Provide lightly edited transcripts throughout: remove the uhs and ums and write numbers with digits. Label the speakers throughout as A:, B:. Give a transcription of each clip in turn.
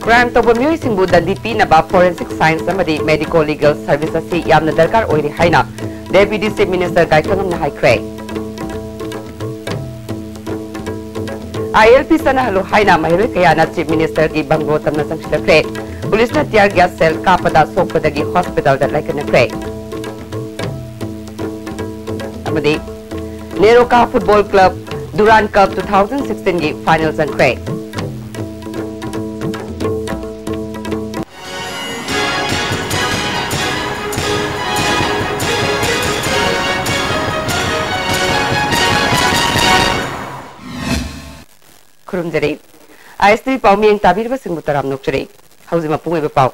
A: Crime to Bumui Singbu Dandipi Naba Forensic Science Amadi Medical Legal Service Asi Yamna Darkar Oiri Haina Deputy Chief Minister Gaitangam Nahai Kray ILP Sana Halu Haina Mahiri Kayana Chief Minister Gi Bangro Tamna Sangshita Kray Police na tear gas cell Kapada Sopadagi Hospital that like an Kray Amadi Neroka Football Club Durand Cup 2016 Gi Finals and Kray ISTV Pauming Tabir Singutaram Nukri. Housing Punga Pau.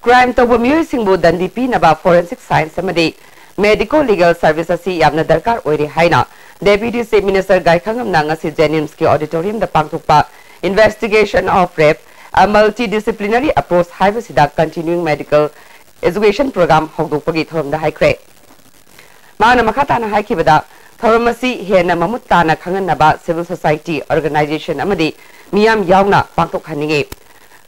A: Crime to Bumui Singbu Dandipi Naba Forensic Science Amadi Medical Legal Services Yamna Darkar Oiri Haina Deputy Chief Minister Gaitangam Nangasi Jennings Auditorium the Pangtukpa Investigation of Rape a multidisciplinary approach Hivasida continuing medical education program Hogupagi from the High Cray. Mana Makatana Haikibada Thoramasi Hena Mamutana Kanganaba Civil Society Organization Amadi Miam Yauna Pangtok Haninge.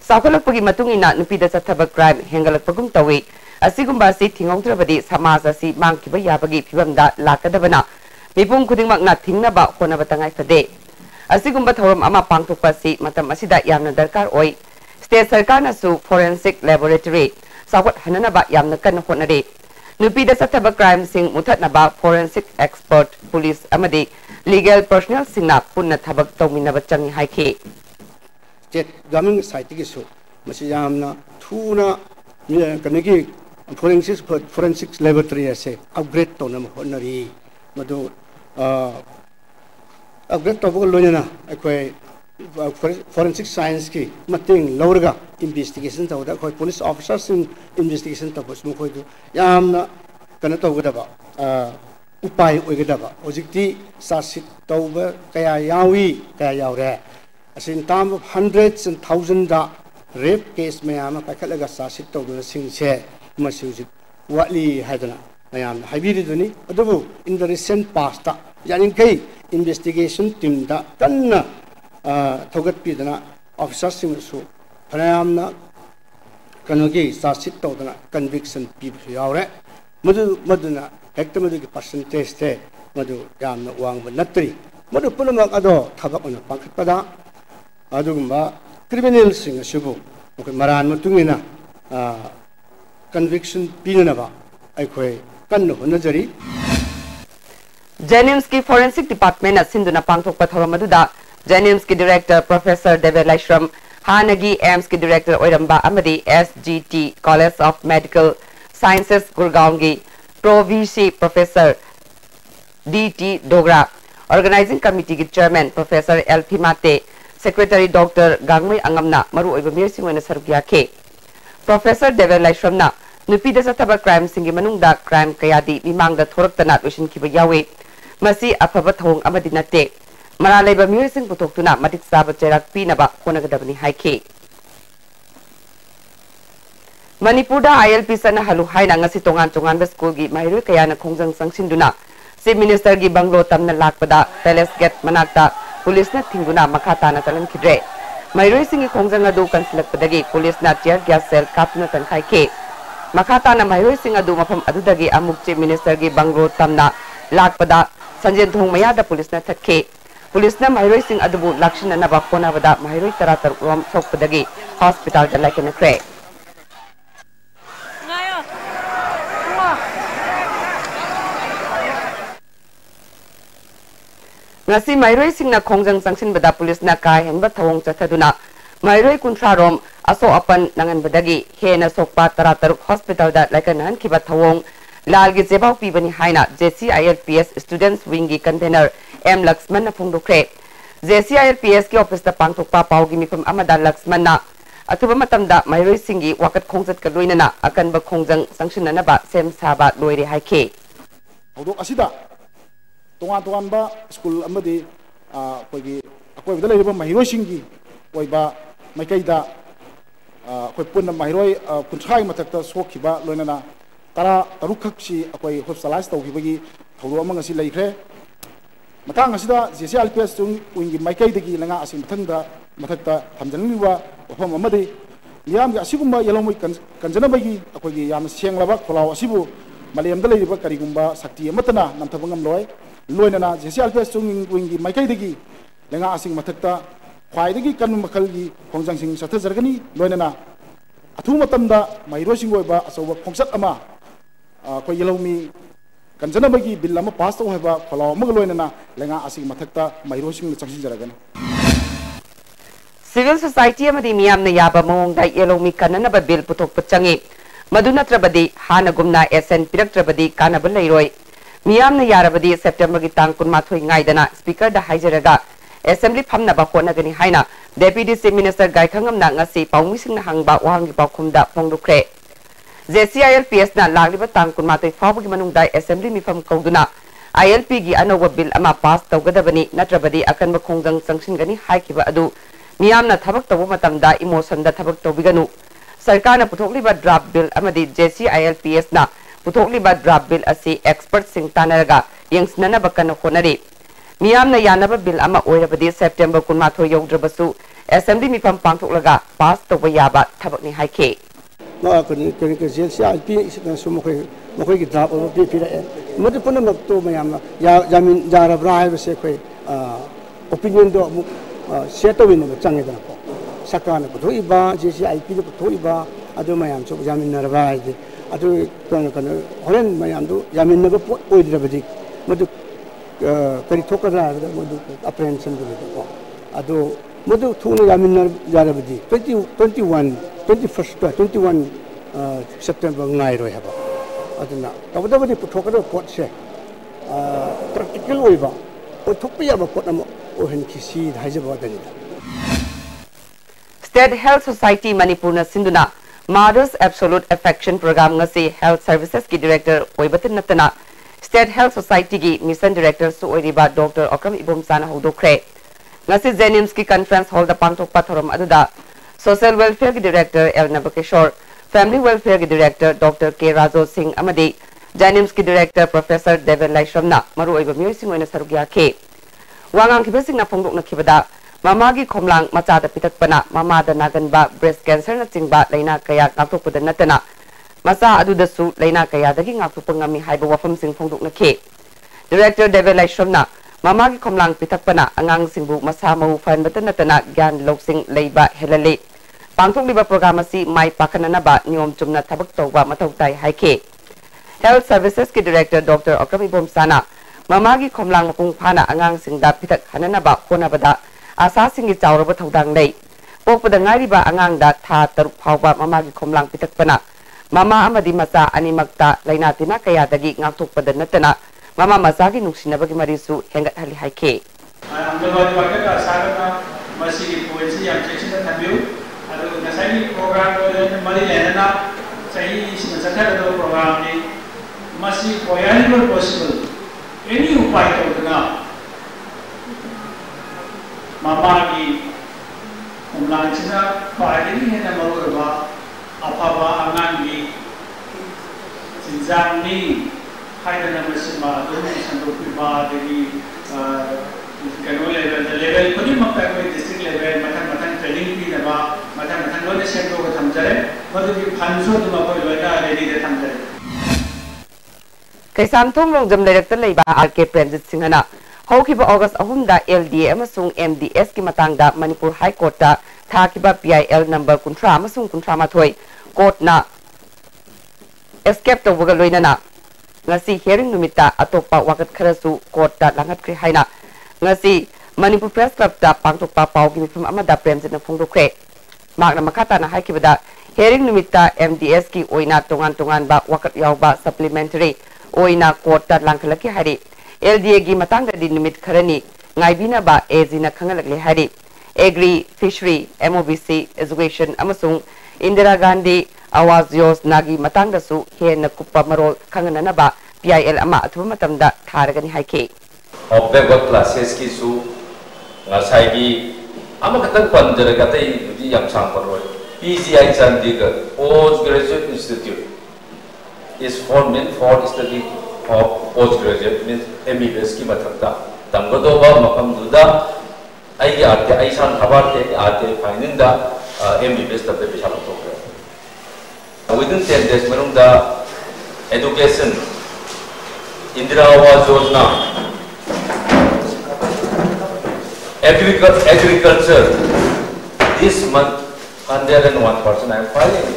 A: Sakalapagi Matungina Nupida Sataba crime Hengalapagum Tawi, a Sigumbasi Tingongtrabadi Samazasi Mankiba Yabagi Pivamda Lakadavana, Mipung Kuding Magna Tingnaba Honabatanga Fade. A Sigumba Thoram Ama Pangtopasi Matamasida Yamna Darkar Oi, State Sarkana Su Forensic Laboratory, Sawat Hananaba Yamnakan Honade. Nupida Sataba crime sing Mutatnaba forensic expert police amadi legal personnel singna punna thabak tawminaba changi haike
B: state government society ki so masiyamna thuna kanagi forensic laboratory ase upgrade to nam honari madu upgrade to bol loina akoi forensic science ki mating lawraga investigation tawda koi police officers in investigation tabus mo koi du yamna kana tawgada upai oigada ojikti sasit tawba kaya yawi kaya yawre asin tam of hundreds and thousands da rape case mayama pakhalaga sasit tawdu singse masujik wali hadana mayam habiri duni adubu in the recent past ta yanin kai investigation team da kanna Togat Pidana officers sing so Panamna Kanogi Sasit Todana conviction people yaure Maduna hectamadic percentage te Madu Yam Wang Natri Madu Pulamak Ado Tabak on a Pankapada Adumba criminal sing a shubu Maran Matungina conviction Pinanava Aikwe Kanu Najari
A: Jennings Forensic Department at Sinduna Pangtok Pathoramaduda Jennings Director Professor David Laishram, Hanagi AMS Director Oiramba Amadi SGT College of Medical Sciences Gurgaongi, Pro VC Professor DT Dogra, Organizing Committee Chairman Professor L. Mate, Secretary Dr. Gangmui Angamna, Maru Ibamir Singwena Sargiake, Professor David Laishramna, Nupida Sataba crime Singimanunda crime Kayadi, Mimanga Thoraktanat Wishin Kibayawe, Masi Apabat Hong Amadinate. Maraleba Musing Putokuna, Matic Sabat Jerak Pinaba, Honagadabani Haike. Manipura ILP Sana Halu Haina Sitongan Tongan School Gi Mahiru Kayana Kongjang Sangsinduna, Chief Minister Gi Banglo Tamna Lakpada, Teles Get Manakta, Police Nat Tinguna Makata Natalan Kidre. Mahiru Singi Kongjang Adu Kansilak Padagi, Police Nat Yer Gas Cell Kapna Tan Haike. Makata na Mahiru Sing Adu Mapam Adudagi Amuk Chief Minister Gi Banglo Tamna Lakpada, Sanjan Thong Mayada Police Nat Ke. Police na Mahiroi Sing Adubu Lakshina na Bakona Vada Mahiroi Taratar Rom Sokpadagi Hospital the like in a cray. Nasi Mahiroi Sing na Kongjang Sangsin Bada Police na Kai and Batawong Chataduna Mahiroi Kuntra Rom Aso Apan Nangan Badagi Hena Sokpa Taratar Hospital that like a Nan Kibatawong Lalgi Zebao Pibani Haina JCILPS Students Wingi Container M. Laxman na Pungdukre. JCILPS ki office na Pangtukpa Paugi Mikum Amada Laxman na Atuba Matamda Mahiroi Singi Wakat Kongsat Kaluina na Akan ba Kongjang Sangshin na ba Sem Saba Loiri Haike.
C: Hudok asida Tungan ba school amadi Kogi Akoy Vidalay ba Mahiroi Singi Koy ba Maykayda Koy Pun na Mahiroi Kunshay Matakta Sokiba Loina na Tara Tarukak si Akoy hospitalized Tawibagi Hudok Amang Asi Laikre Matang asida JCILPS tung wingi maikai dagi langa asim matangda matakta thamjanliwa wafam amadi miyam ga asigumba yelomui kanjanabagi akogi yam senglaba kholaw asibu Malayam dalai riba karigumba sakti amatana namthabangam loy loinana JCRPS chung wingi maikai degi lenga asing mathakta khwai degi kan makal gi khongjang sing satha jargani loinana athu matamda mairo sing oiba asoba khongsat ama ko yelomi kanjana bagi bill ama pass to heba kholaw mag loinana lenga asing mathakta mairo sing changsin jaragani
A: Civil society amadi miyamna yaba mawngda yelomi kanana ba bill putok pachangi Maduna Trabadi, Hana Gumna, SN Pirak Trabadi, Kanabala Roy. Miamna Yarabadi, September Gitang Kunmatui Ngaidana, Speaker the Hijaraga, Assembly Pamna Bakona Gani Haina, Deputy Chief Minister Gaikangam Nangasi, Paumising Hangba, Wangi Bakumda, Pongdukre. ZCILPS na Lagliba Tang Kunmatui, Fabukimanung Dai, Assembly Mifam Kauduna, ILP Anova Bill Ama Pass, Togadabani, Natrabadi, Akan Bakonggang Sanction Gani, Haikiba Adu, Miamna Tabak Tomatamda, Emotion the Tabak Tobiganu. Sarkar na puthokliba draft bill amadi JCILPS na puthokliba draft bill asi expert sing tanaraga yengsnana bakana honari miyam na yanaba bill ama oirabadi September kunmatho yaudrabasu assembly mifam pangthoklaga pass toba yaba thabakni haike
B: ma kani JCILPS na sumokoi mokoi ki draft over bi pira madu puna makto mayam ya jamin jarabra hai base koi opinion do seto win na change da ko Sakana Putoiba, JCIP Putoiba, Adu Mayam, so Yamin Narvai, Adu Horan Mayamdu, Yamin never put oil rabadi, Mudu Peritoka, Mudu apprehension to the Adu Mudu Tuna Yamin Yarabadi, 21 September Nairo Haba. Aduna, whatever they Putoka port check, practical Oiva, or Topia Potamo, or Henkisi, Hajabadani. State Health Society Manipur na Sinduna Mother's Absolute Affection Program ngasi Health Services ki Director Oibatin Natana State Health Society ki Mission Director su oiriba Dr. Okram Ibumsana Hodokre ngasi Jenims ki Conference Hall da pangthokpa thorom aduda Social Welfare ki Director El Nabakeshwar Family Welfare ki Director Dr. K. Rajo Singh amadi Jenims ki Director Professor David Laishramna maru oiba myoy sing oina sarugya ke wangang kibasing na phongdok na kibada Mamagi Komlang Machada Pitakpana, Mamada Naganba, breast cancer na chingba, Laina Kaya, Naktupuda Natana. Masa Adudasu, Laina Kaya, Daging Akupangami, Haiba Wafam Sing Fongduk Nake. Director David Laishramna, Mamagi Komlang Pitakpana, Angang Singbu, Masama Ufan Batanatana, Gan Loksing, Leiba, Helale. Pangtung Liba Programasi, Mai Pakananaba, Niom Chumna Tabaktoba, Matautai, Haike. Health Services ki Director Dr. Okram Ibumsana, Mamagi Komlang Mapungpana, Angang Singda Pitak Hananaba, Honabada, Asa singi chawraba thodang nei pokpada ngariba angangda tha taruk phawba mamagi khomlang pitakpana mama amadi macha animakta lainatina kayadagi ngakthokpada natana mama masagi nuksinabagi marisu hengat hali haike
D: angawadi bakka sagana masigi poesi yam chechina thabiu adu nasai program mari lenana sahi sinachakha do program ni masi wherever possible any upay todna Mama ki umlansina paadini hai na marurba apaba angan ki sinjang ni hai na masima doni sandopi ba degi kano level kuni makta koi district level matang training pi na ba matang lone sendo ko thamjare madu ki phanso duma ko loina ready de thamjare
A: Kaisam thong long jam leirak ta leiba RK Prenjit Singhana Hokiba August ahumda LDA amasung MDS ki matangda Manipur High Court da thakiba PIL number kuntra amasung kuntra mathoi court na escape to buga loinana ngasi hearing numita atopa wakat kharasu court da langat kri haina ngasi Manipur Press Club da pangtokpa pau ki mifum amada Premjit na phongdokre magna makata na haikibada hearing numita MDS ki oina tongan ba wakat yawba supplementary oina court da langkalaki hari LDA gi matang da numit kharani ngaibina ba ezina khangalakle hari agri fishery MOBC education amasung Indira Gandhi Awaz Yos nagi matang da su he na kuppa marol khangana ba PIL ama athu matamda tharagani haike
E: observer classes ki su ngasai gi ama katang panjara katai di yang sang paroi PGI Chandigarh Postgraduate Institute is meant for study of postgraduate means MBBS ki mathakta tamgodo ba mapam duda ai ki arte ai san thabar te arte finding da MBBS tab pe shalom thokre within 10 days manung da education Indira Awas Yojana agriculture this month 101% I am filing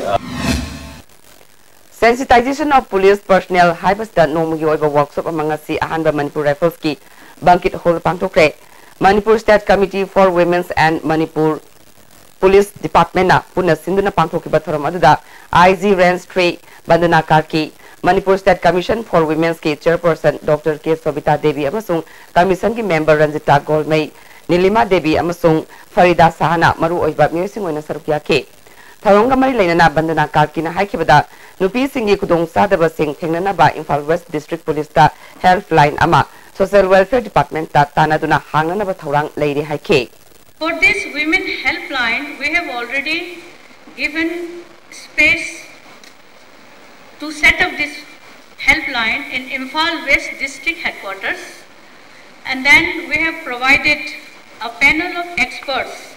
A: Sensitization of police personnel haibasta nomugi oiba workshop among asi ahanba Manipur Rifles ki Bankit Hall Pangtokre Manipur State Committee for Women's and Manipur Police Department na puna sinduna pangthokiba thoram aduda IG Range 3 Bandana Karki Manipur State Commission for Women's ki Chairperson Dr. K. Sobita Devi amasung Commission ki member Ranjita Golmei Nilima Devi amasung Farida Sahana maru oiba miyosing oina sarukya ke Tharonga mari lainana Bandana Karki na haikibada Nupi singi kudong sadaba sing thengnana ba Imphal West District Police ta helpline ama Social Welfare Department ta tanaduna hangnana ba thorang leiri haike
F: For this women helpline, we have already given space to set up this helpline in Imphal West District Headquarters, and then we have provided a panel of experts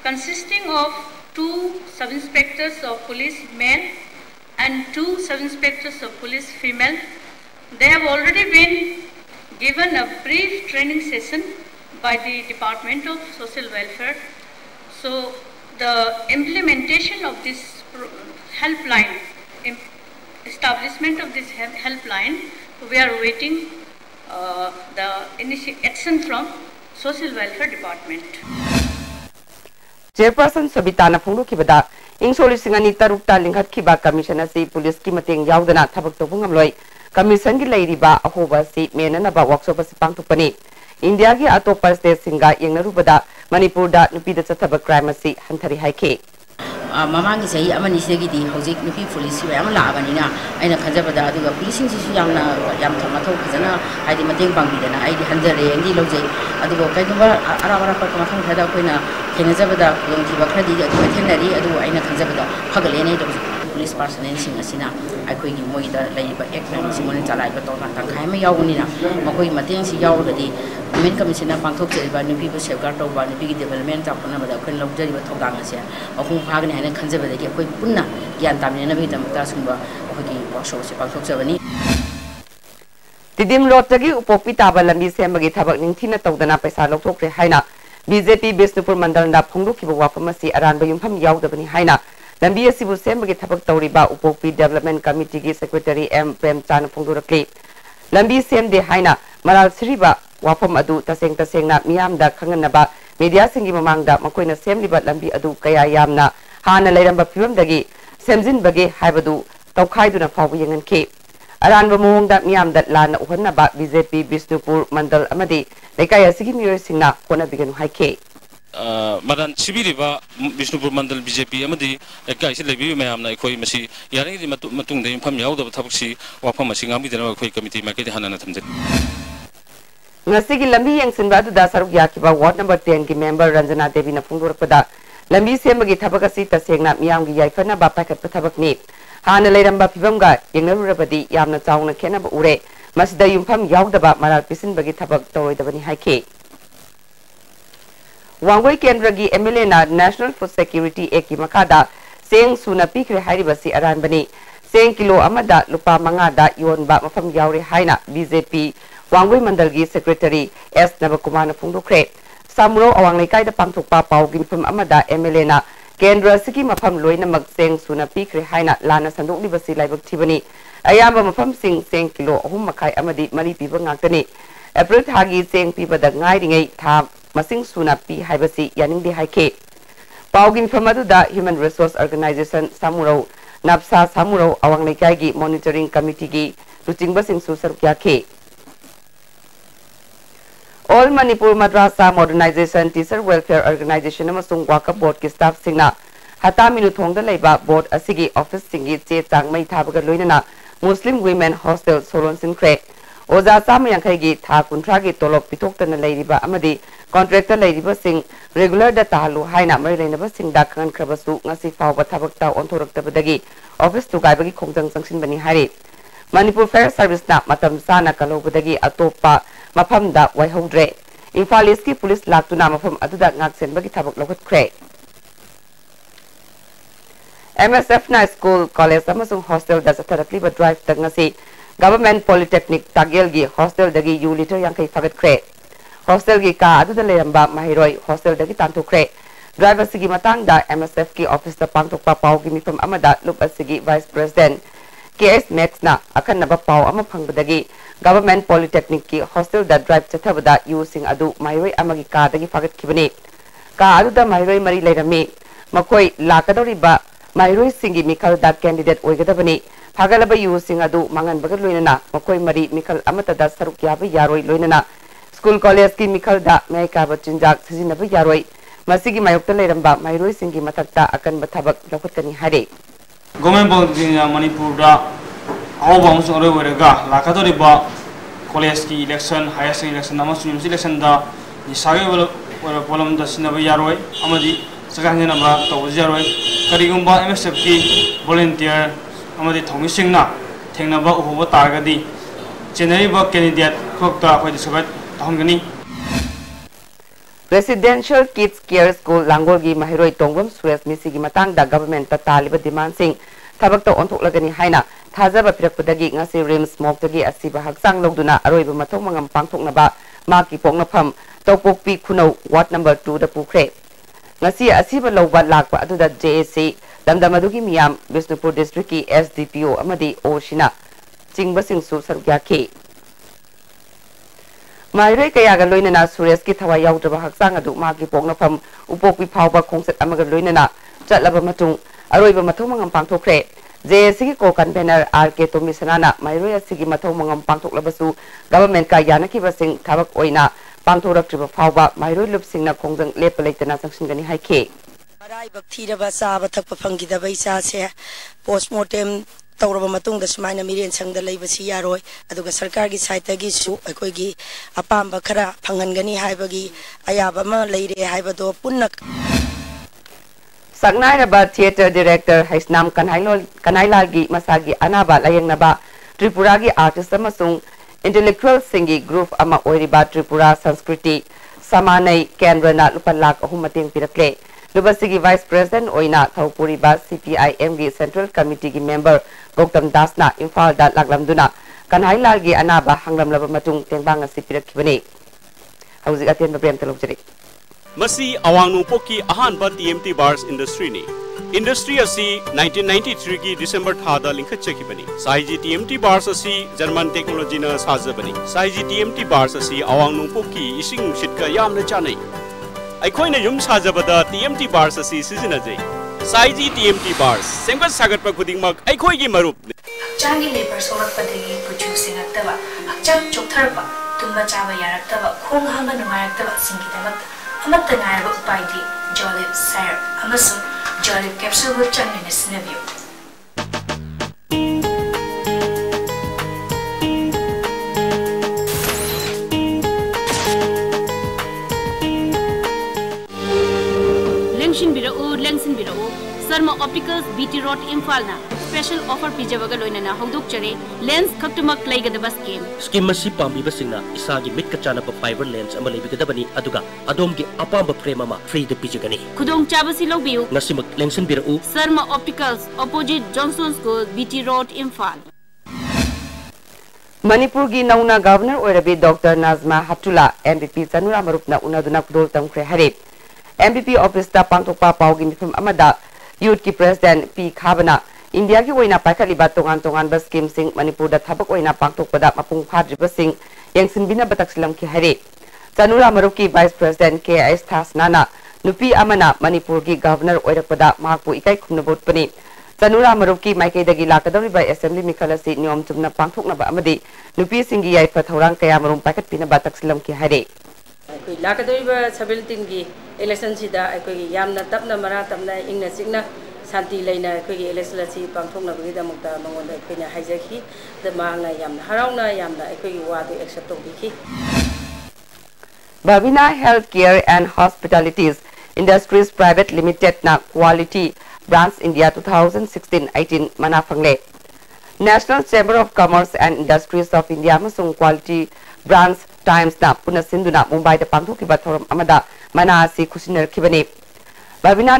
F: consisting of 2 sub-inspectors of police male and 2 sub-inspectors of police female. They have already been given a brief training session by the Department of Social Welfare. So the implementation of this helpline, establishment of this helpline, we are waiting the action from Social Welfare Department.
A: Chairperson Sobitana Phongdokibada Ingsoli Singani Tarukta Linghat Kiba Commission asi police ki mateng yaudana thabak tobungam loi commission gi leiriba ahoba si menana ba workshop asi pangthokpani India ki atopa state singa yengnarubada Manipur da nupi da chathaba crime asi hanthari haike
G: Mamang is a Amanisagi, Hosik, Nupi police, Yamala, and a Kazabada, the policing Yamna, Yamtamato, Kazana, I did Mating Bangidana, I did Handere, and Diloze, Adu Kaduba, Aramaka, Hadapina, Kenazabada, Lontiva Credit, Matinari, Adu, Aina Kazabada, Pagalene, police person in Singasina, I could give Moida, Labor Ekman, Simonita, like Kaima Yaunina, Makoi Matin, Yaudi, Women Commission of Pangtok, by new people safeguard over the big development of another kind of deliver to Gangasia, of whom Hagen and Conservative Puna, Yantam, and Tasumba, workshops, Pangtok 70.
A: Tidim Rotagi, Upopita, Lambi Sembagi Tabak, Nintina Togana Pesa Lokre Haina, BJP Bisnupur Mandalanda Punguki Wafamasi, Aran Bayumpam Yaudabani Haina, Lambi Sibu Sembagi Tabak Toriba, Upopi Development Committee Secretary M. Prem Chan Punguraki, Lambi Sem de Haina, Maral Sriba. Wafam adu taseng na miyam da kanganaba media singi mamangda makoina semliba lambi adu kaya yamna hana leiramba phibam dagi semjin bage haibadu tawkhaiduna fawu yengan ke aranba mohongda miyam da lana uhannaba BJP Bisnupur Mandal amadi lekaya sigi miyoy singna kona biganu haike
H: Madan Sibiriba Bisnupur Mandal BJP amadi lekay si lebi mayamna ikoi masi yaring di matung da impam yaw da thabaksi wafam masi ngami dana ikoi committee maketi hanana thamje
A: Ngasigi lambi yang sinbadu da saruk yakiba ward number 10 ki member Ranjana Devi na phungdurpada lambi semagi thabakasi tasengna miyam gi yaifana ba pakat pathabak ni hana leiramba phibamga yengnarurabadi yamna chaungna khenaba ure masida yumpham yaudaba maral pisin bagi thabak toroidabani haike Wangoi Kendragi MLA na National Food Security Act ki makada seng suna pikre hairibasi aranbani seng kilo amada lupa mangada yonba mafam yauri haina BJP Wangoi Mandalgi Secretary S. Navakumana Pungdokre Samuro awang lekay da pangthokpa pau ginfam amada MLA na Kendra siki mafam loina magseng suna pikre haina lana sandok libasi laibak thibani ayamba mafam seng kilo ahum makai amadi mari piba ngaktani April thagi seng piba da ngai ringai tha masing suna pi haibasi yaningdi haike pau ginfam adu da Human Resource Organization Samuro Napsa Samuro awang lekay gi Monitoring Committee gi luchingba sing su sarukya ke All Manipur Madrasa Modernization Teacher Welfare Organization amasung Waka Board ki staff singna hata minu thongda leiba board asigi office singi che changmai thabaga loinana Muslim Women Hostel Solon Sinkre Oza Samayangkai gi tha kuntra gi tolop pitoktana leiriba amadi contractor leiriba sing regular da tahalu haina mari leinaba sing da kangan krabasu ngasi fawba thabak ta ontoraktabadagi office tu gaibagi khongjang sangsin bani hari Manipur Fair Service na matam sana kalobadagi atopa mafamda waihodre Imphal East ki police laktuna mafam aduda ngaksen bagi thabak lokhat khre MSF na school, college amasung hostel da satharakliba drive ta ngasi Government Polytechnic Tagel gi hostel dagi yu liter yang kai fagat kre. Hostel gi ka adu da leramba mahiroi hostel dagi tantu kre. Driver sigi matang da MSF ki office da pangtok pa pau gi mifam amada lup asigi Vice President KS Max na akan naba pau ama phangbadagi Government Polytechnic ki hostel da drive chathabada yu sing adu mahiroi amagi ka dagi fagat kibani. Ka adu da mahiroi mari lerami makoi lakadoriba mahiroi singi mikal da candidate oigadabani Hagalaba yu sing adu mangan bagat loinana makoi mari mikal amata da saruk yaba yaroi loinana school college ki mikal da mai ka bachinjak sijinaba yaroi masigi mayokta leramba mairoi singi matakta akan bathabak lokatkani hare
I: Government Polytechnic Manipur da awba amasung aroi oiraga lakadoriba college ki election higher secondary election amasung university election da isage wala polam da sinaba yaroi amadi sakangena ba tawji yaroi karigumba MSF ki volunteer amadi thongsingna thengnaba uhoba targadi chenariba candidate khokta khoi disabat thongani
A: Residential Kids Care School Langolgi Mahiroi Tongwam Suez Misigi Matang da government ta taliba demand sing thabak to onthok lagani haina thajaba pirakpudagi ngasi rims moktagi asiba haksang logduna aroiba mathong mangam pangthokna ba maki pokna pham topokpi khunau ward number 2 da pukre ngasi asiba logba lakpa aduda JAC Damdamadugi Miyam Bisnupur District ki SDPO amadi Oshina Chingbasing su sarugyaki Mairoi kayaga loinana Suresh ki thawai yaudraba haksang adu maki pokna pham upokpi phawba khongset amaga loinana chatlaba matung aroiba mathong mangam pangthokre JAC ki ko convener RK Tomisanana Mairoi asigi mathong mangam pangthoklabasu government ka yanaki basing thabak oina pangthoraktriba phawba Mairoi lupsingna khongjang lepalaitana sangsingani haike
J: Marai bakthira ba sa ba thakpa phangida ba isa se postmortem tawraba matung da sumaina miren sangda leibasi yaroi aduga sarkar gi site gi su akoi gi apamba khara phangangani haibagi ayaba ma leire haibado punna
A: Sagnai ba theater director Haisnam Kanailal gi masagi anaba layengna Tripura gi artist amasung intellectual singi group ama oiriba Tripura Sanskriti Samanai Kenrana lupalak ahumating pirakle Lubasigi Vice President Oina Thaupuri ba CPIM gi Central Committee gi member Goktam Dasna Imphal da laglamduna Kanailal gi anaba hanglamlaba matung tengbang sipirakibani Hauzik aten ba prem talokjari
K: Masi awang poki ahan ba TMT bars industry ni industry asi 1993 ki December thada linkha chekibani saiji TMT bars asi German technology na sajabani saiji TMT bars asi awang poki ising sitka yamna chanai aikhoina yum sajabada TMT bars asi sizinajai saiji TMT bars semgat sagat pa khudingmak aikhoi gi marup
L: changi labor sorakpadagi producing aktaba akcham choktarpa tumba chaba yaraktaba khong hama nungayaktaba singidabak amatta ngayaba upaidi jolip syrup amasung jolip capsule wo chanmina sinabyo
M: Lengsin Birao, Sarma Opticals BT Road Infalna, special offer Pijawaga Loinana, Hoduk Chere, lens Kaktumak Lega the bus game.
N: Scheme Masi Pambi Basina, Isagi Mitkachana fiber lens, Amalibikadabani, Aduga, Adomgi, Apamba Premama, free the Pijagani. Kudong Chabasi Lobio, Nasimak Lengsin Birao, Sarma Opticals, opposite Johnson School, BT Road Infal.
A: Manipur gi nauna governor oirabi Dr. Nazma Hatula, MVP Sanura Marupna Unaduna Kudol Tamkre Harib. MPP office da pangtokpa paugi mifam amada youth ki president P Khabana India ki oina paikaliba tongan ba scheme sing Manipur da thabak oina pangtokpada mapung phadriba sing yengsinbina bataksilam ki hare Chanura Marup ki vice president KS Thasnana nupi amana Manipur ki governor oirakpada mahakpu ikai khumnabot pani Chanura Marup ki maikai dagi lakadori ba assembly mikhalasi niom chumna pangthokna ba amadi nupi singi yaifa thorang kaya marum paikat pina bataksilam ki hare
G: Lakadoriba Sabiltin election sida akogi yamna tapna mara tapna ingna signa santi leina akogi election si pangthokna bagi damukta mangonda akoina haijaki the mangna yamna harauna yamna akogi wadu accept tobiki
A: Babina Healthcare and Hospitalities Industries Private Limited na Quality Brands India 2016-18 manafangle National Chamber of Commerce and Industries of India masung Quality Brands Times na punasinduna Mumbai da pangthokiba thoram amada mana si khusinar khibani Babina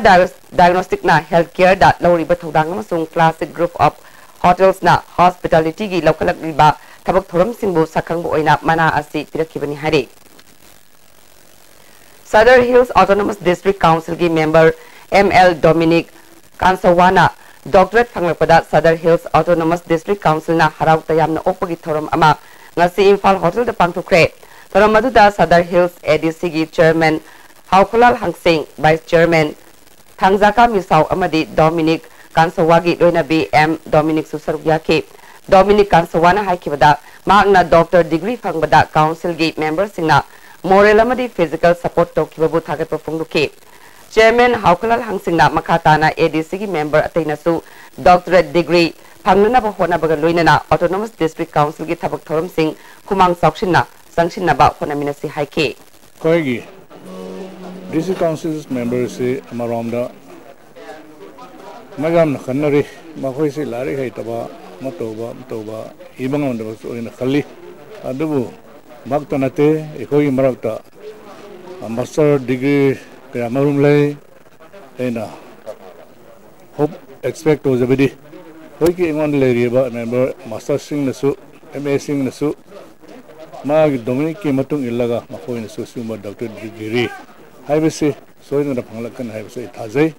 A: Diagnostic na Healthcare da Lori Bathodang amasung Classic Group of Hotels na Hospitality gi local riba tabak thoram singbu sakang bu oina mana asi pirakibani hari. Southern Hills Autonomous District Council gi member ML Dominic Kansawana Doctorate Panglapada Southern Hills Autonomous District Council na harau tayam na okpagi thoram ama ngasi Imphal Hotel da pangtukre. Thoram maduda Southern Hills ADC gi Chairman Haukulal Hangsing Vice Chairman Thangjaka Misau amadi Dominic Kansawagi loina BM Dominic Susarugyaki Dominic Kansawana haikibada magna doctor degree fangbada council gi members singna moral amadi physical support to kibabu thagat pafungduki Chairman Haukulal Hangsingna makatana ADC gi member atainasu doctorate degree pangnana ba hona baga loina autonomous district council gi thabak thoram sing kumang sakshinna sangshinna ba hona minasi haiki
O: koigi district council's members se amaramda magam na khanari makhoi se lari hai taba matoba ibang on da so ina khali adubu baktanate ekoi marakta master degree kaya marum lai ena hope expect to zabidi hoi ki ingon le riba member master sing nasu MA sing nasu mag Dominic ki matung ilaga makhoi nasu suma doctor degree haibase soina da phanglakan haibase thajai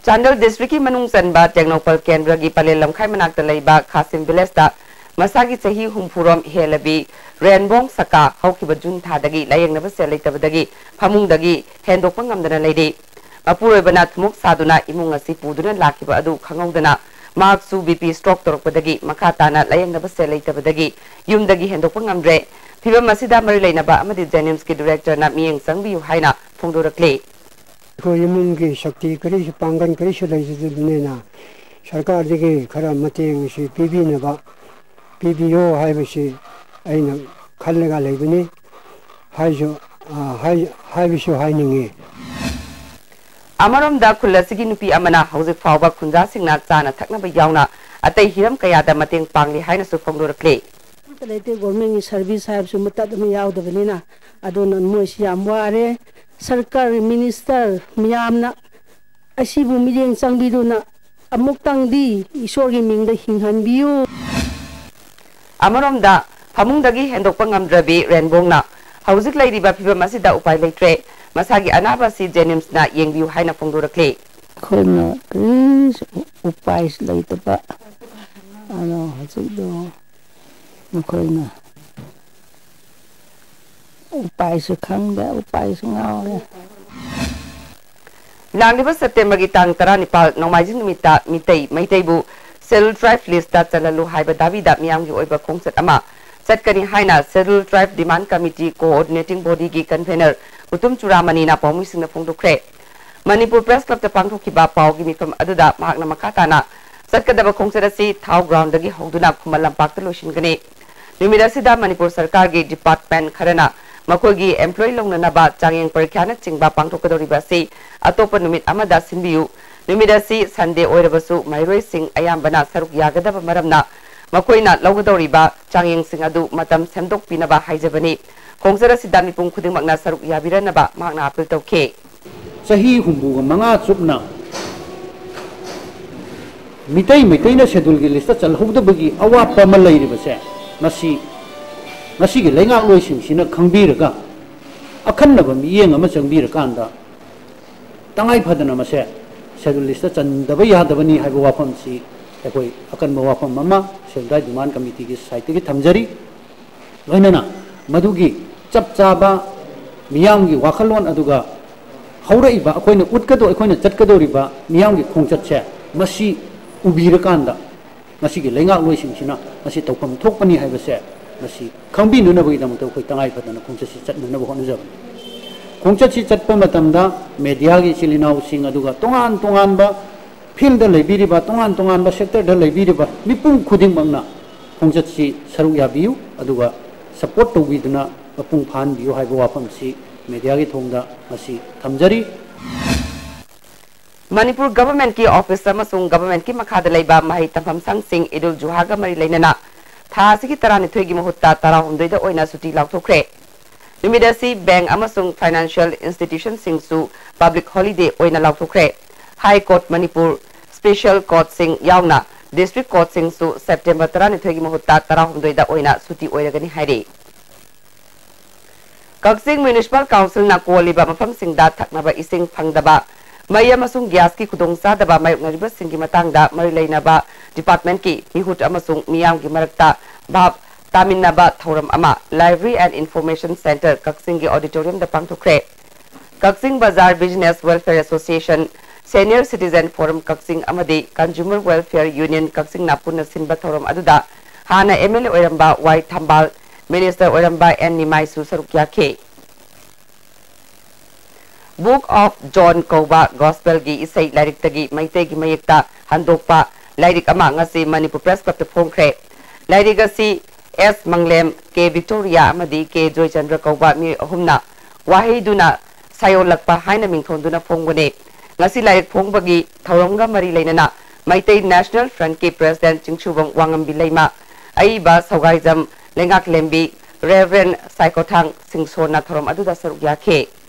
A: Chandel District ki manung sanba Technopal Kendra gi Palelam khai manak ta leiba Khasim Village da masagi chahi humpurom helabi Rainbow Saka haukiba jun thadagi layeng na base leitabadagi phamung dagi hendok pangamdana leidi mapuroi bana thmuk saduna imung asi puduna lakiba adu khangaudana maksu BP stroke torokpadagi makhatana layeng na base leitabadagi yumdagi hendok pangamdre phiba masida mari leinaba amadi Jenims ki director na miyeng sangbiu haina phongdorakle
P: ko imungi shakti kari pangan kari sulaisudnena sarkar dege khara mateng si pibina ba PBO haibasi aina khallega leibani haijo haibisu hainingi
A: Amarom da khulasigi nupi amana hauzik fawba khunja singna chana thakna ba yauna atai hiram kaya da mateng pangli haina su phongdorakle
Q: Late government service have sumata dum yaw da benina adon mo siam ware sarkar minister miyamna asibu mideng changbiduna amuk tangdi isorgi mingda hinghanbiu
A: Amarom da phamungdagi hendok pangamdrabi Rainbow na hauzik leiriba phiba masida upai leitre masagi anaba si Jenims na yengbiu haina phongdorakle
Q: khona upai leitaba ano hajdo Mukhona upai se khangda upai se ngawle
A: Langliba September gi tang 19 Nomaijing nimita Maitai bu Scheduled Tribe list da chalalu haiba davida miyam gi oiba khongchat ama chatkani haina Scheduled Tribe Demand Committee Coordinating Body gi convener Utum Churamani na pamu singna phongdokre Manipur Press Club ta pangthokiba paw gi mifam aduda mahakna makatana chatkadaba khongchat asi thau ground dagi hongduna khumalam pakta loishingani Numirasida Manipur Sarkar gi department kharana makogi employee longna naba changeng parikhyana chingba pangthokadoriba si atopa numit amada sinbiu numirasi Sunday oirabasu mairoi sing ayambana saruk yagadaba maramna makoina logadoriba changeng sing adu matam semdok pinaba haijabani khongjarasida mipung khudingmakna saruk yabiranaba mahna apil tawke
R: sahi humbu manga chupna mitai na schedule gi list chal hogdabagi awapa malairibase ngasi gi lenga loising sina khangbiraga akhanaba miyeng ama changbirakanda tangai phadana mase schedule list chandaba yadabani haiba wafam si ekoi akanba wafam mama Scheduled Demand Committee gi site gi thamjari loinana madugi chap chaba miyam gi wakhalon aduga hauraiba akoina utkado akoina chatkadoriba miyam gi khongchatche masi ubirakanda ngasi gi lenga loising sina ngasi tawpam thokpani haibase ngasi khangbi nuna bagi dam to khoi tangai phadana khongchasi chatnuna bo honjab khongchasi chatpa matamda media gi silinau sing aduga tongan ba field da lebiriba tongan ba sector da lebiriba mipung khuding mangna khongchasi saru yabiu aduga support to biduna apung phan biu haibo wafam si media gi thongda ngasi thamjari
A: Manipur government ki office amasung government ki makhada leiba mahai tampham sangsing Idul Juhaga mari leinana tha sigi 12 gi mahutta 16 da oina suti lauthokre Numidasi bank amasung financial institution singsu public holiday oina lauthukre. High Court Manipur Special Court sing yauna District Court singsu September 13 gi mahutta 12 da oina suti oiragani hairi. Kaksing Municipal Council na kuwaliba mafam singda thaknaba ising phangdaba Maya amasung gas ki khudongsa daba mayoknariba singgi matangda marilainaba department ki mihut amasung miyam gi marakta bhab taminaba thoram ama Library and Information Center Kaksing gi auditorium da pangthukre. Kaksing Bazaar Business Welfare Association Senior Citizen Forum Kaksing amadi Consumer Welfare Union Kaksing na punna sinba thoram aduda hana MLA oiramba Y Thambal Minister oiramba N Nimai su sarukya ke. Book of John Koba Gospel gi isay lirik tagi maite gi mayekta handokpa lirik ama ngasi Manipur Press Club te phongkre. Lirik asi S Manglem ke Victoria amadi ke Joy Chandra Koba mi ahumna wahiduna sayolakpa haina mingthonduna phongbone. Ngasi lirik phongbagi thauramga mari leinana maite National Front ke President Chingchubong Wangambi leima aiba saugaijam lengak lembi Reverend Saikothang Singsona thoram aduda sarukya ke.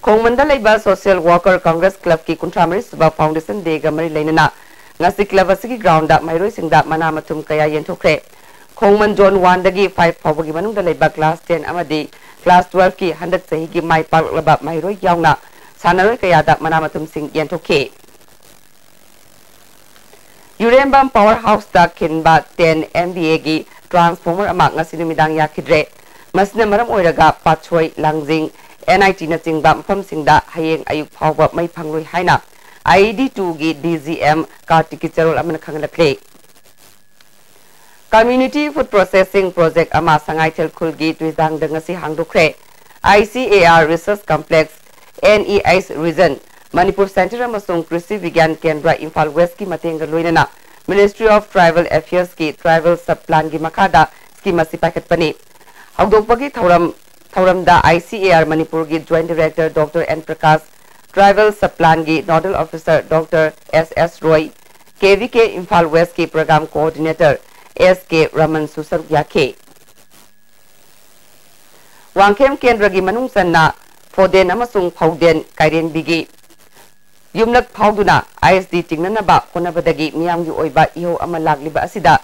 A: Khongmanda leiba Social Worker Congress Club ki Kuntramari Suba Foundation Day ga mari leinana ngasi club asigi ground da mairoi singda mana matum kaya yenthokre. Khongman Zone 1 dagi 5 fawagi manungda leiba class 10 amadi class 12 ki 100 sahi gi mai paklaba mairoi yauna sanaroi kaya da mana matum sing yenthoke. Urembam Powerhouse da kinba 10 MVA gi transformer ama ngasi numidang yakidre masna maram oiraga pachoi langjing NIT na chingba mafam singda hayeng ayuk phawba mai phangloi haina ID2 gi DGM Kartiki Charol amana khanglakle. Community Food Processing Project ama sangai thelkhul gi tuidang dangasi hangdokre. ICAR Research Complex NEI's Region Manipur Center amasung Krishi Vigyan Kendra Imphal West ki matenga loinana Ministry of Tribal Affairs ki Tribal Subplan gi makada scheme si packet pani. Hagdokpagi Thauramda ICAR Manipur gi Joint Director Dr. N. Prakash, Tribal Subplan gi Nodal Officer Dr. S.S. Roy, KVK Imphal West ki Program Coordinator S.K. Raman Susar Yake. Wangkem Kendra gi manungsan na Foden amasung Phawden Kairen bigi. Yumlak Phawduna ISD tingnanaba konabadagi miyam gi oiba iho ama lagliba asida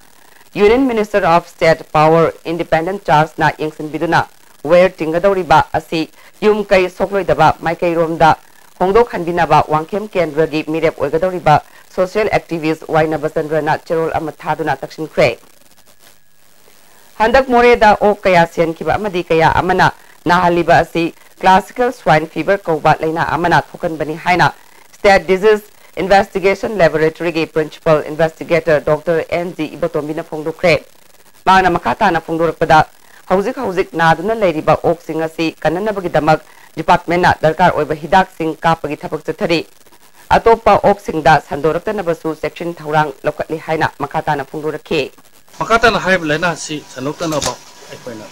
A: Union Minister of State Power Independent Charge na yengsin biduna where tingadoriba asi yum kai sokloi daba maikai romda hongdok hanbinaba wangkem kendra gi mirep oigadoriba social activist waina basandra na cherol amathaduna takshin kre. Handak moreda o kaya sian kiba amadi kaya amana nahaliba asi classical swine fever koba leina amana thokan bani haina State Disease Investigation Laboratory gi Principal Investigator Dr. N.G. Ibatombina phongdokre. Mana makata na phongdorakpada Hauzik naduna leiriba oksing asi kananabagi damak department na darkar oiba hidak sing kapagi thapag chathari. Atopa oksing da sandorakta nabasu section thaurang lokatli haina makata na phongdorakhe.
H: Makata na haib lena si sanokta na ba aikoina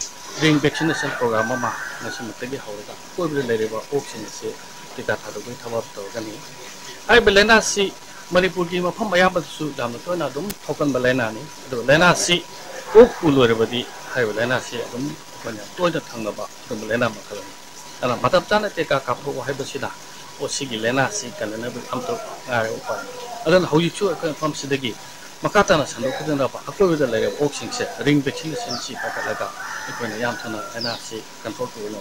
H: ring vaccination program ma ngasi matagi hawrega koibre leiriba oksing si tika thadogoi thawap tawgani. Haib lena si Manipur gi mafam ayam su damna toina dum thokan balena ni do lena si ok uloribadi hai lena si dum konya toina thangnaba dum lena makhalan ana matap chana teka kapro hai basida o sigi lena si kanana bu amto ngare upa adan hoyi chu ka pam sidagi makata na sandu kudana ba aklo da lege oxing se ring vaccination si pakalaga ikona yam thana lena si control ko lo.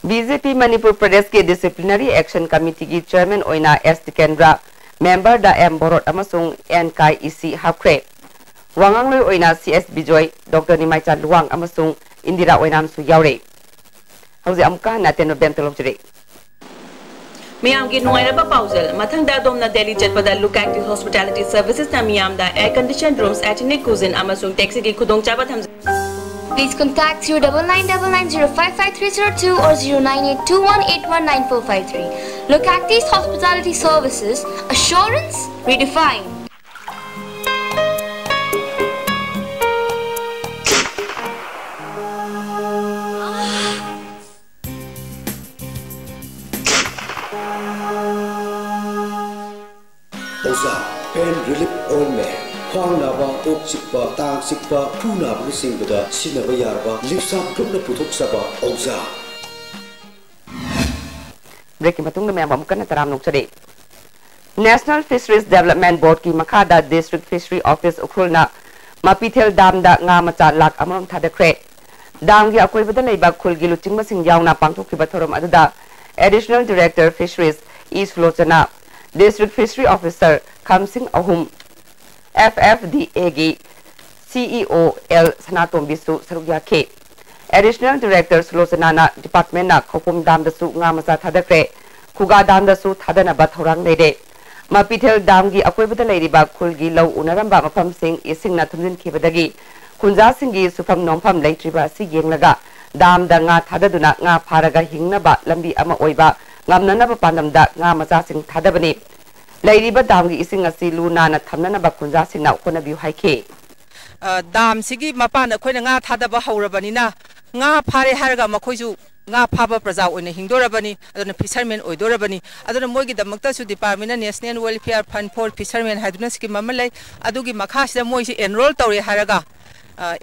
A: BJP Manipur Pradesh ke Disciplinary Action Committee ki Chairman oina S. Kendra, Member da M. Borot amasung NKEC Hapkre. Wangangloi oina CS Bijoy, Dr. Nimai Chan Luang amasung Indira oinam su yaure. Hauzi amka naten no bentelok jire.
S: Miyam ki nuairaba pausel mathang da domna Delhi jetpada look active hospitality services na miyam da air conditioned rooms ethnic cuisine amasung taxi ki khudong chaba tham.
T: Please contact 0999055302 or 0982181945. Look at these hospitality services. Assurance redefined.
U: Oza Pain Relief Ointment ख्वांग Naba okay चिकपा तांग चिकपा फू नाबा सिंगबदा सिनबा यारबा लिपसाप ग्रुपना पुथोक सबा औजा
A: break की मतुंग में हम कन तराम नोकचरे national fisheries development board की मखादा district fishery office उखरुलना मापीथेल दाम दा nga macha lak amrom thadakre dam gi akoibada leiba khulgi luchingma sing yauna pangthokkiba thorom aduda additional director fisheries east lochana district fishery officer khamsing ahum ffda gi ceo l sanatom bisu sarugya ke additional director lochana na department na khopum dam da su nga macha thadakre khuga dam da su thadana ba thorang leide Mapithel dam gi akoibada leiriba khulgi lau unaramba mafam sing ising na thumjin khibadagi khunja singi sufam nompham leitriba si yenglaga dam da nga thadaduna nga pharaga hingnaba lambi ama oiba ngamnanaba pandamda nga macha sing thadabani leiriba dam gi ising asi luna na thamnanaba khunja singna konabiu haike
V: dam sigi mapan khoina nga thadaba haurabanina nga phare harga makhoisu nga phaba praja oina hingdorabani aduna fishermen oidorabani aduna moigi damakta su department national welfare fund for fishermen haduna scheme amalai adugi makhasida moisi enroll tawre haraga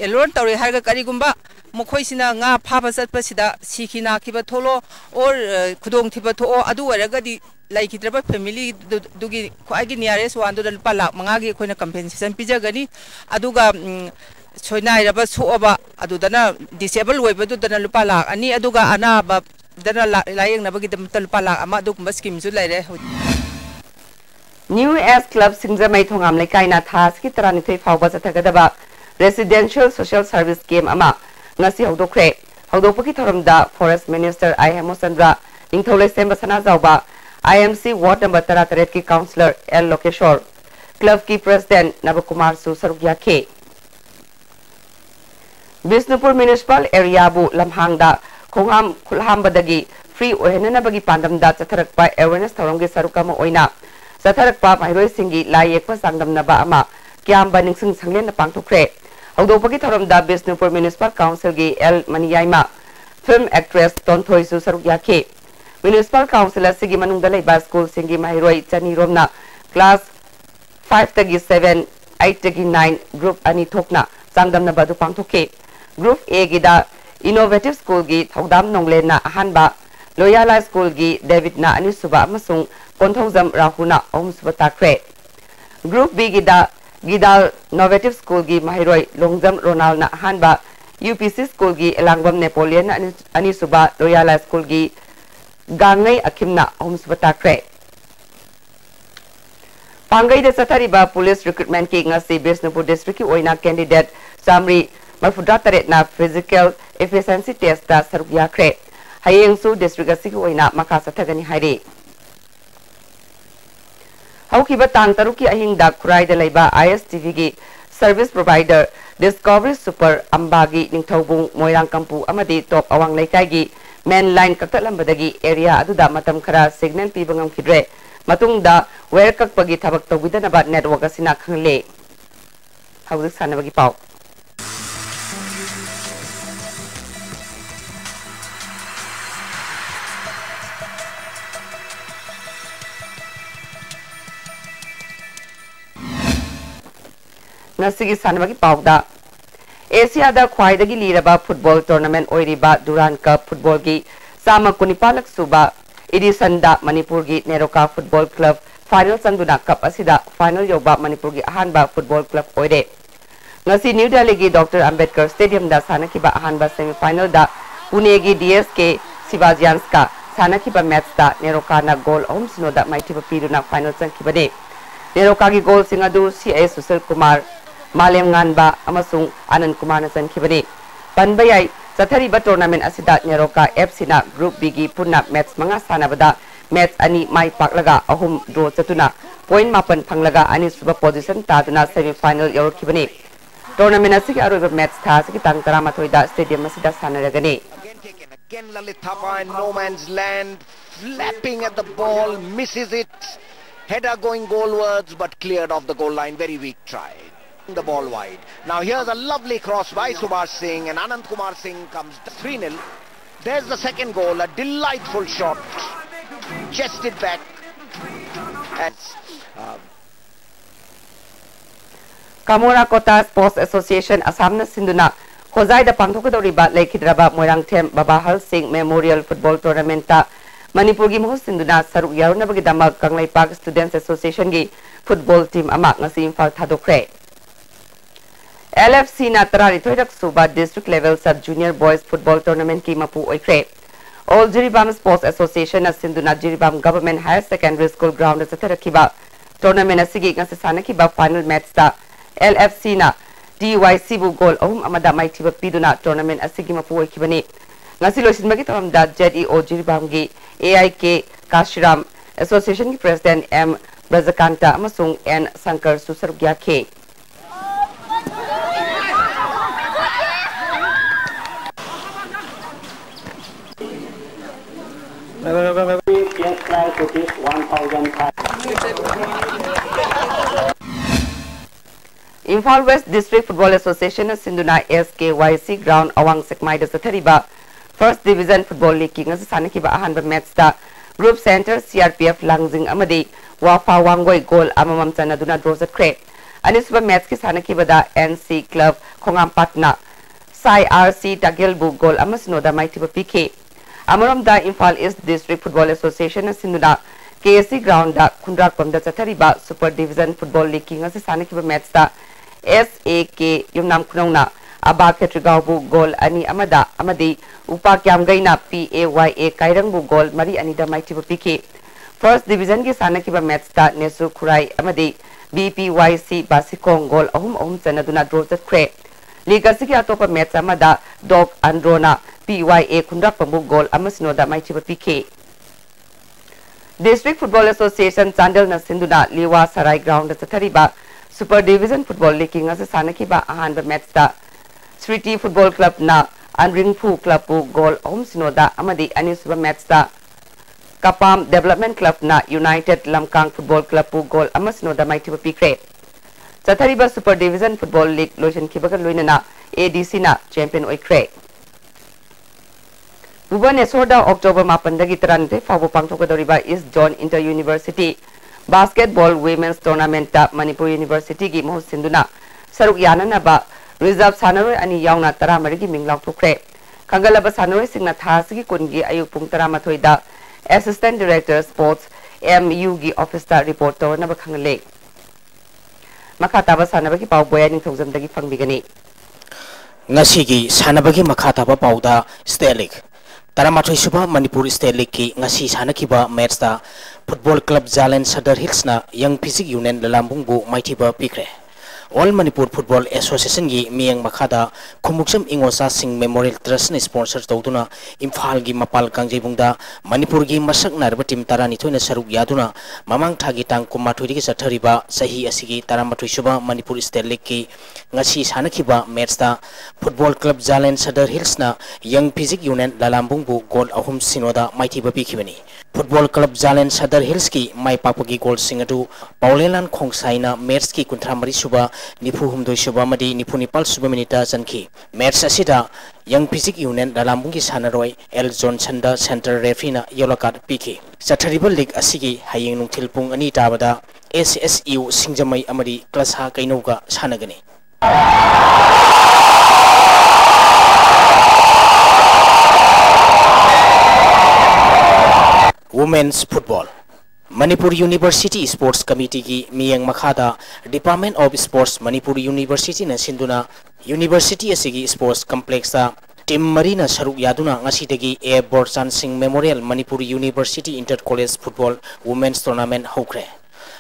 V: enroll tawre haraga karigumba mokoisina nga phaba satpasida sikhina kiba tholo or khudong thiba tho adu waragadi laikidraba family dugi khoagi nearest one do lupa lakh manga gi khoina compensation pijagani aduga soinai raba soaba adudana disable webadudana lupa lakh ani aduga anaba dana layeng nabagi damta lupa lakh ama adugumba scheme su laire
A: New S Club Singzamai Thongam Lekaina Thas ki tarani thoi fawba sathagadaba residential social service scheme ama ngasi hawdokre hawdokpaki thoramda forest minister I Hemosandra Ningthole Semba Sana Zawba IMC ward number 38 ki councillor L Lokeshwar club ki president Nabakumar Su Sarugya ke Bisnupur municipal area bu lamhangda khongham khulhambadagi free ohenanabagi pandamda chatharakpa awareness thoronggi sarukama oina chatharakpa mairoi singi layekpa sangdamnaba ama kyamba ningsing sanglen pangthokre hawdopagi thoramda Bisnupur municipal council gi L Maniyaima film actress Tonthoi Su Sarugya ke municipal council sigi manungda leiba school singi mairoi chani romna class 5 tagi 7 8 tagi 9 group ani thokna sangdamnaba du pangthoke Group A gida Innovative School gi Thaudam Nonglen na ahanba Loyala School gi David na anisuba amasung Konthongzam Rahuna Omsuba takre Group B gida Gidal Innovative School gi Mahiroi Longzam Ronald na ahanba UPC School gi Elangbam Napoleon na anisuba Loyala School gi Gangai Akimna Omsuba takre Pangai de Satariba Police Recruitment ki ngasi Bisnupur District ki oina candidate Samri Marfuda taret na physical efficiency test da sarugya kre hayeng su district asig oina makasa thagani haire haukiba tang taruki ahing da kurai da leiba ISTV gi service provider Discovery Super Ambagi Ningthobung Moirang Kampu amadi top awang leikai gi main line kaktalambadagi area aduda matam khara signal pibangam khidre matungda wire kakpagi thabak tawidana ba network asina khangle hauzik sanabagi pau Nasigi sanabagi pauda Asia da khwaidagi liraba football tournament oiriba Duran Cup football gi sama kunipalak suba edition da Manipur gi Neroka football club final sanduna cup asida final yoba Manipur gi ahanba football club oire ngasi New Delhi gi Dr Ambedkar Stadium da sanakiba ahanba semi final da Pune gi DSK Sivajianska sanakiba match da Neroka na goal sino da maitiba piruna final sankibade Neroka gi goal singadu CA Susil Kumar Malem Nganba amasung Anand Kumar na sankibade panbayai sathariba tournament asida Neroka FC na group B gi punna match mga sanabada match ani mai paklaga ahum draw chatuna point mapan phanglaga ani suba position taduna semi final yorkibane tournament asigi aroba match tha asigi tang 13 da stadium asida sanaragani
W: again Lalit Thapa in no man's land flapping at the ball misses it header going goalwards but cleared off the goal line very weak try the ball wide now here's a lovely cross by Subhash Singh and Anand Kumar Singh comes 3-0 there's the second goal a delightful shot chested back and
A: Kamora Kota Sports Association Assam na sinduna Hozai da pangthokadoriba Lekhidraba Moirangthem Babahal Singh Memorial Football Tournament ta Manipur gi mohus sinduna saruk yarunabagi damak Kanglaipak Students Association gi football team ama ngasi Imphal thadokre. LFC na tarari thoirak suba district level sub junior boys football tournament ki mapu oikre. All Jiribam Sports Association na sinduna Jiribam Government Higher Secondary School ground sa tarakiba tournament asigi ngasi sanakiba final match ta LFC na DYC bu goal amada mai tiba piduna tournament asigi mapu oikibani. Ngasi loisinbagi tamamda JEO Jiribam gi AIK Kashiram Association ki President M Brazakanta amasung N Sankar susarugya ke. Imphal West District Football Association Sinduna SKYC ground awang sekmai da sathariba First Division Football League ki ngasi sanakiba ahanba match ta Group Center CRPF Langjing amadi Wafa Wangoi goal amamam chanaduna draw zatkre. Anisba match ki sanakiba da NC Club Khongam Patna Sai RC Dagilbu goal amasnoda maitiba PK. Amaram da Imphal East District Football Association sinduna KSC ground da Kundrak Pamda Chatariba Super Division Football League ki ngasi sanakiba match ta SAK Yumnam Kunongna Aba Ketrigabu goal ani amada amadi Upa Kyamgaina PAYA Kairangbu goal Mari Anida Maitiba PK. First Division ki sanakiba match ta Nesu Kurai amadi BPYC Basikong goal ahum chanaduna draw zatkre. Liga sigi atopa match amada Dog Androna PYA Kundrak Pambu goal amasnoda Maitiba PK. District Football Association Chandel na sinduna Liwa Sarai ground sa Tariba Super Division Football League nga sa sanakiba ahanba match ta Sriti Football Club na Anringpu Club po goal sinoda amadi anisba match ta Kapam Development Club na United Lamkang Football Club po goal amasnoda maitiba pikre. Sa Tariba Super Division Football League lotion kibaga loina na ADC na champion oikre. Bhubaneswarda October 8 dagi 30 fabu pangthokadoriba East Zone Inter University Basketball Women's Tournament ta Manipur University gi mohus sinduna saruk yanana ba Reserve Sanaroi ani yauna taramarigi minglaw tukre. Kangalaba Sanaroi singna thasigi kungi ayuk pung taramathoy da Assistant Director Sports MU gi Officer Reporter na bakangale. Makataba sanabagi pau boya ning thongzam dagi fangbigani.
B: Ngasigi sanabagi makataba pau da State League. Taramathoy suba Manipur State League ki ngasi sanakiba match da Football Club Jalen Sadar Hills na Young Physic Union Lalambung bu maitiba pikre. All Manipur Football Association gi miyang makada khumuksam ingosa sing Memorial Trust ni sponsor tawduna Imphal gi mapal kangjibungda Manipur gi masak narba team tarani thoina saruk yaduna mamang thagi tang kumathuri gi sathariba sahi asigi taramathui suba Manipur State League ki ngasi sanakiba match ta Football Club Jalen Sadar Hills na Young Physic Union Lalambung bu goal ahum sinoda maitiba pikibani. Football Club Jalen Sadar Hills ki mai papagi goal singatu Paulelan Khongsaina match ki kuntramari suba Nipu humdoi suba madi nipu nipal suba minita sanki match asida Young Physic Union Lalambungi Sanaroi L Johnson da Center Refina yellow card PK. Sathariba League asigi hayeng nungthil pung ani tabada SSU Singjamai amadi class ha kainoga sanagani. Women's Football Manipur University Sports Committee ki miyang makhada Department of Sports Manipur University na sinduna University asigi Sports Complex ta team marina saruk yaduna ngasidagi A Borchan Singh Memorial Manipur University Inter College Football Women's Tournament hokre.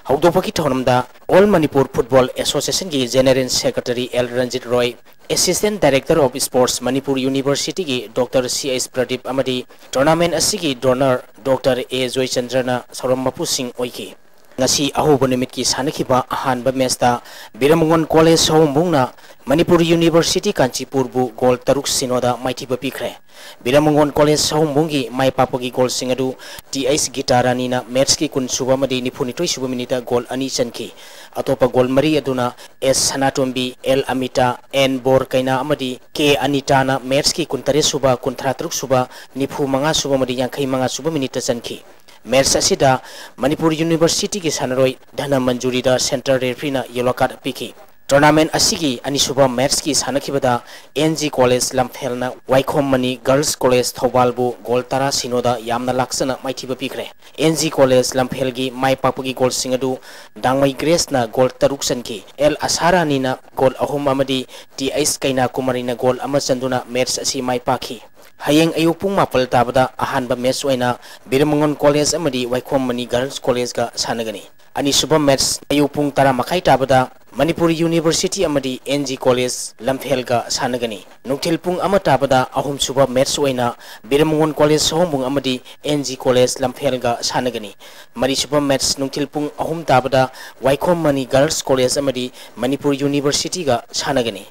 B: Haudopaki thonamda All Manipur Football Association ki General Secretary L Ranjit Roy Assistant Director of Sports Manipur University ki Dr. C.S. Pradeep amadi tournament asigi donor Dr. A. Joy Chandrana Sauramapu Singh oiki. Ngasi ahoba nimit ki sanakiba ahanba mesta Biramungon College Hombungna Manipur University Kanchipur bu goal taruk sinoda maitiba pikre. Biramungon College Hombungi mai papagi goal singadu TS Gitarani na match ki kun suba madi nipunitoi suba minita goal ani chanki. Atopa goal mari aduna S Sanatombi L Amita N Bor kaina amadi K Anita na match ki kun tare suba kun thratruk suba nipu manga suba madi yang kai manga suba minita chanki. Match asida Manipur University ki Sanaroi Dhana Manjuri da Center Referee na yellow card piki. Tournament asigi anisuba match ki sanakibada NG College Lamphel Waikhom Mani Girls College Thobalbu goal tara sinoda yamna laksana maithiba pikre. NG College Lamphel gi mai papagi goal singadu Dangmai Grace na goal taruk sanki El Asharani na goal ahum amadi TS Kaina Kumari na goal ama chanduna match asi mai pakhi. Hayeng ayupung mapal tabada ahanba match oina Biramangon College amadi Waikhom Mani Girls College ga sanagani. Ani suba match ayupung tara makai tabada Manipuri University amadi NG College Lamphel ga sanagani. Nuktil pung ama tabada ahum suba match oina Biramangon College hombung amadi NG College Lamphel ga sanagani. Mari suba match nuktil pung ahum tabada Waikhom Mani Girls College amadi Manipuri University ga sanagani.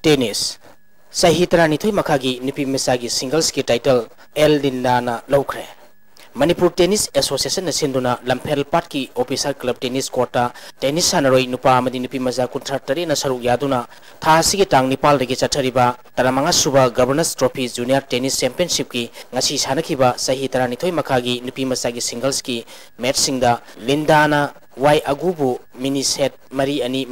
B: Tennis Sahitra nithoi makagi nipi mesagi singles ki title El Lindana Lokre. Manipur Tennis Association na sinduna Lamphel Pat ki officer club tennis courta tennis sanaroi nupa amadi nipi maza kuntratari na saruk yaduna thasi ki tang Nepal regi chathariba taramanga suba governors trophy junior tennis championship ki ngasi sanakiba Sahitra nithoi makagi nipi masagi singles ki match singda Lindana Wai Agubu mini set mari ani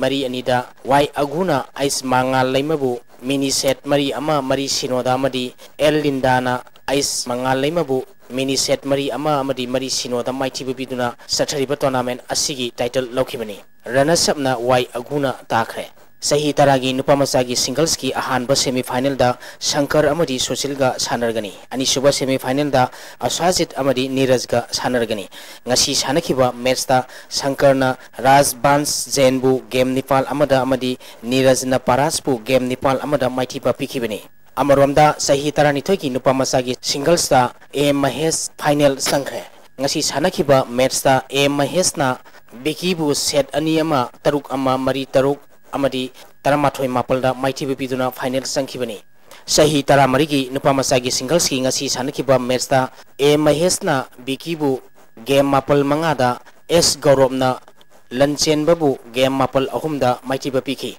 B: da Wai Aguna ice mangal laimabu mini set mari ama mari sinoda amadi El Lindana ice mangal laimabu mini set mari ama amadi mari sinoda maithiba biduna sathariba tournament asigi title laukibani. Runners up na Wai Aguna takre. Sahi taragi nupamasagi singles ki ahanba semi final da Shankar amadi Sushil ga sanargani. Ani suba semi final da Aswajit amadi Niraj ga sanargani. Ngasi sanakiba match da Shankar na Rajbans Zainbu game Nepal amada amadi Niraj na Paraspu game Nepal amada maithiba pikibani. Amaromda Sahi taranithoi ki nupamasagi singles da A Mahesh final sangkhe. Ngasi sanakiba match da A Mahesh na Bikibu set ani ama taruk ama mari taruk amadi taramathoi mapalda maithiba biduna final sangkhibani. Sahi taramarigi nupamasagi singles ki ngasi sanakiba match da A Mahesh na Bikibu game mapal mangada S Gaurav na Lanchen babu game mapal ahumda maithiba pikhi.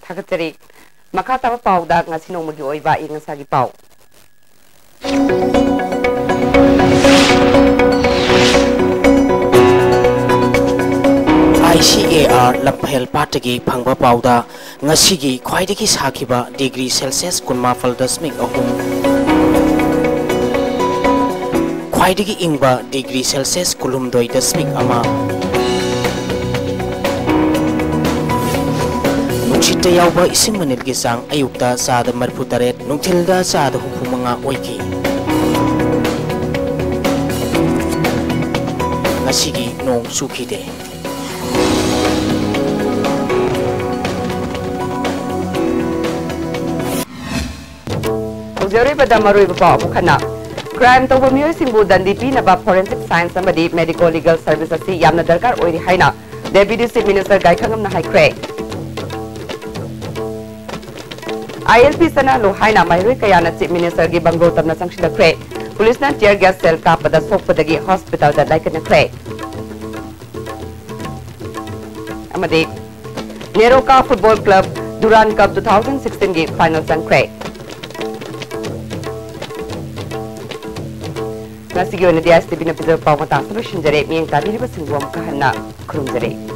A: Thakatari makata pau da ngasi nomagi oiba ingasagi pau. ICAR Lamphel Patagi Pangba Pauda Ngasigi Kwaidaki Sakiba degree Celsius Kunmafal Dasmik Ahum Kwaidaki Ingba degree Celsius Kulumdoi Dasmik Ama Nuchita Yauba Ising Manil Gisang Ayukta Sada Marputaret Nuktilda Sada Hupumanga Oiki Ngasigi Nong Sukide Jari pada marui bawa bukanna. Crime tahu bumi singbu dan DP naba forensic science amadi medical legal services si yamna darkar oiri haina. Deputy Chief Minister Gai Khangam na hai kre. ILP sana lo haina mairui kaya na Chief Minister gi bangro tam na sangshida kre. Police na tear gas cell ka pada sok padagi hospital da laikan na kre. Amadi Neroka Football Club Duran Cup 2016 gi final sang kre. Nasi gawin na di ISTV na pizza pao matang sa lushin jare miyang tabi riba singbuam kahana kurung jare.